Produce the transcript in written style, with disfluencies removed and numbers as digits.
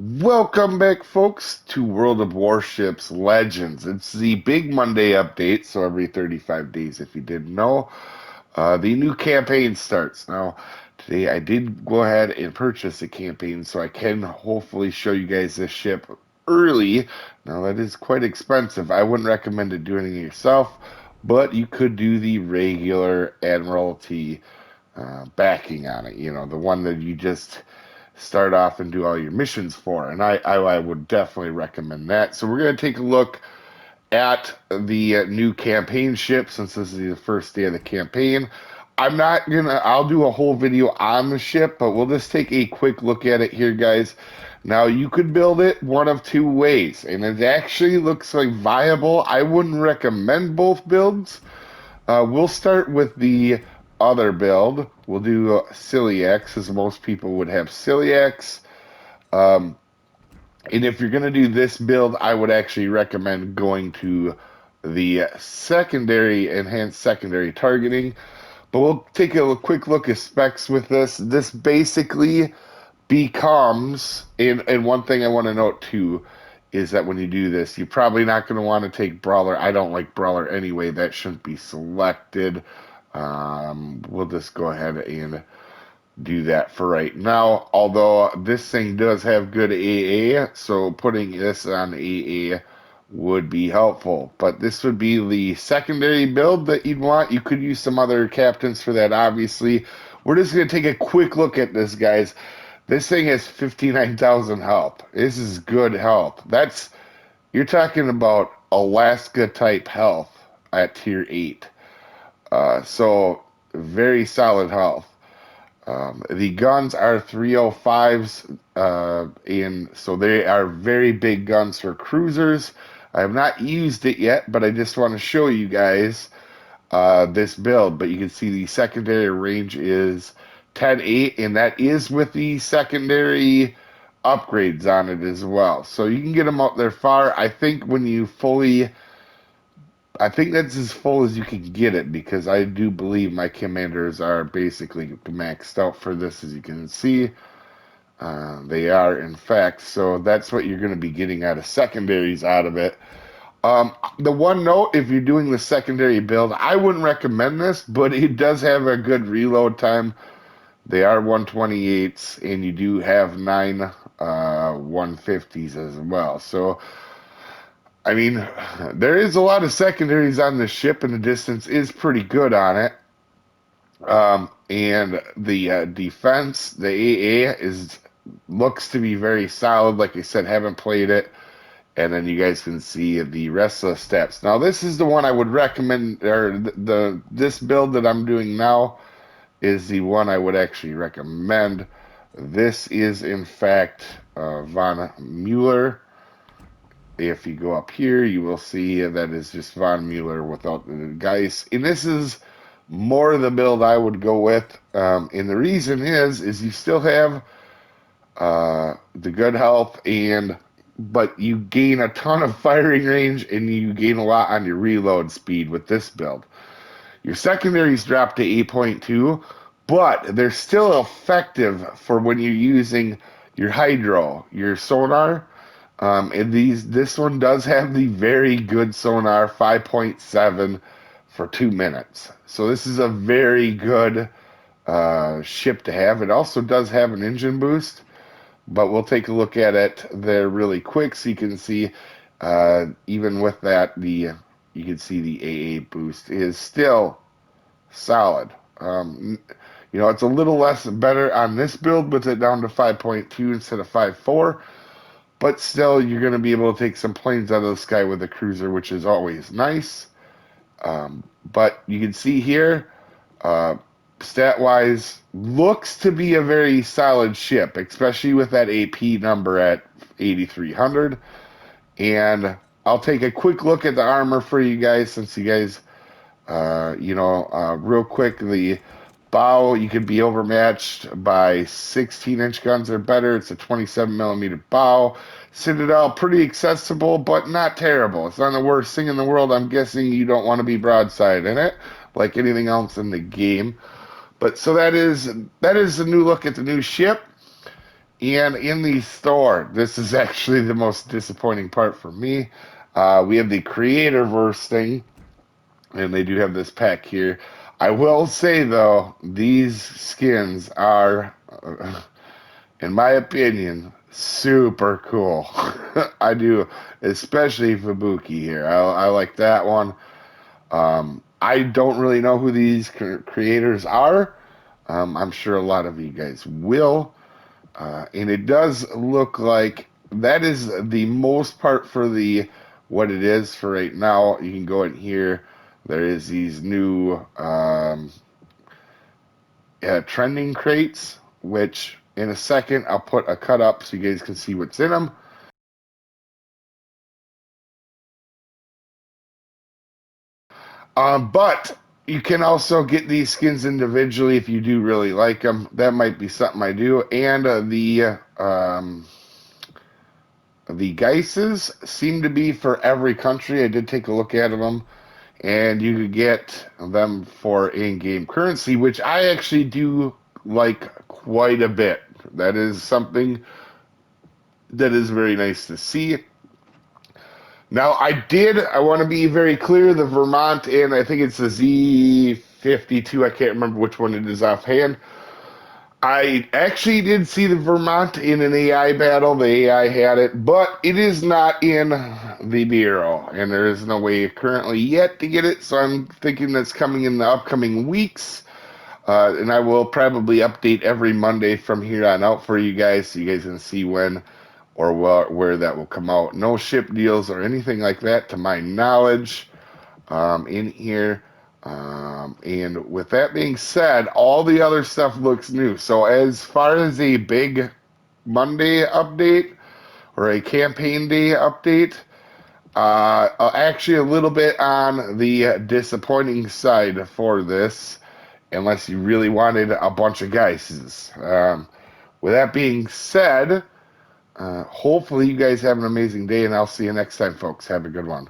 Welcome back, folks, to World of Warships Legends. It's the big Monday update, so every 35 days, if you didn't know, the new campaign starts. Now, today I did go ahead and purchase a campaign, so I can hopefully show you guys this ship early. Now, that is quite expensive. I wouldn't recommend it doing it yourself, but you could do the regular Admiralty backing on it, the one that you just start off and do all your missions for. And I would definitely recommend that. So we're going to take a look at the new campaign ship since this is the first day of the campaign. I'll do a whole video on the ship, but we'll just take a quick look at it here, guys. Now, you could build it one of two ways, and it actually looks like viable. I wouldn't recommend both builds. We'll start with the other build. We'll do celiacs, as most people would have celiacs. Um, and if you're going to do this build, I would actually recommend going to the enhanced secondary targeting. But we'll take a quick look at specs with this. This basically becomes, and one thing I want to note too, is that when you do this, you're probably not going to want to take Brawler. I don't like Brawler anyway. That shouldn't be selected. We'll just go ahead and do that for right now. Although this thing does have good AA, so putting this on AA would be helpful. But this would be the secondary build that you'd want. You could use some other captains for that, obviously. We're just going to take a quick look at this, guys. This thing has 59,000 health. This is good health. You're talking about Alaska type health at tier 8. So very solid health. The guns are 305s, and so they are very big guns for cruisers. I have not used it yet, but I just want to show you guys this build. But you can see the secondary range is 10.8, and that is with the secondary upgrades on it as well. So you can get them out there far. I think that's as full as you can get it because I do believe my commanders are basically maxed out for this, as you can see. They are, in fact. So that's what you're going to be getting out of secondaries out of it. The one note, if you're doing the secondary build, I wouldn't recommend this, but it does have a good reload time. They are 128s, and you do have 9 150s as well. So I mean, there is a lot of secondaries on the ship, and the distance is pretty good on it. And the defense, the AA, looks to be very solid. Like I said, haven't played it, and then you guys can see the rest of the stats. Now, this is the one I would recommend, or this build that I'm doing now is the one I would actually recommend. This is, in fact, von Mueller. If you go up here, you will see that is just Von Mueller without the Geist. And this is more the build I would go with. And the reason is you still have the good health, but you gain a ton of firing range and you gain a lot on your reload speed with this build. Your secondaries drop to 8.2, but they're still effective for when you're using your hydro, your sonar. And this one does have the very good sonar 5.7 for 2 minutes. So this is a very good ship to have. It also does have an engine boost, but we'll take a look at it there really quick so you can see even with that, you can see the AA boost is still solid. It's a little less better on this build, with it down to 5.2 instead of 5.4. But still, you're going to be able to take some planes out of the sky with a cruiser, which is always nice. But you can see here, stat-wise, looks to be a very solid ship, especially with that AP number at 8,300. And I'll take a quick look at the armor for you guys, since you guys, real quick, the bow, you could be overmatched by 16-inch guns or better. It's a 27-millimeter bow. Citadel, pretty accessible, but not terrible. It's not the worst thing in the world. I'm guessing you don't want to be broadside in it, like anything else in the game. But so that is a new look at the new ship. And in the store, this is actually the most disappointing part for me. We have the Creator Verse thing, and they do have this pack here. I will say though, these skins are, in my opinion, super cool. I do, especially Fubuki here. I like that one. I don't really know who these creators are. I'm sure a lot of you guys will. And it does look like that is the most part for the what it is for right now. You can go in here. There is these new trending crates, which in a second I'll put a cut up so you guys can see what's in them. But you can also get these skins individually if you do really like them. That might be something I do. And the Geises seem to be for every country. I did take a look at them, and you could get them for in-game currency, which I actually do like quite a bit. That is something that is very nice to see. Now, I want to be very clear, the Vermont, and I think it's the Z52, I can't remember which one it is offhand. I actually did see the Vermont in an AI battle. The AI had it, but it is not in the Bureau, and there is no way currently yet to get it. So I'm thinking that's coming in the upcoming weeks, and I will probably update every Monday from here on out for you guys, so you guys can see when or where that will come out. No ship deals or anything like that, to my knowledge, in here. And with that being said, all the other stuff looks new. So as far as a big Monday update or a campaign day update, actually a little bit on the disappointing side for this, unless you really wanted a bunch of guys. With that being said, hopefully you guys have an amazing day, and I'll see you next time, folks. Have a good one.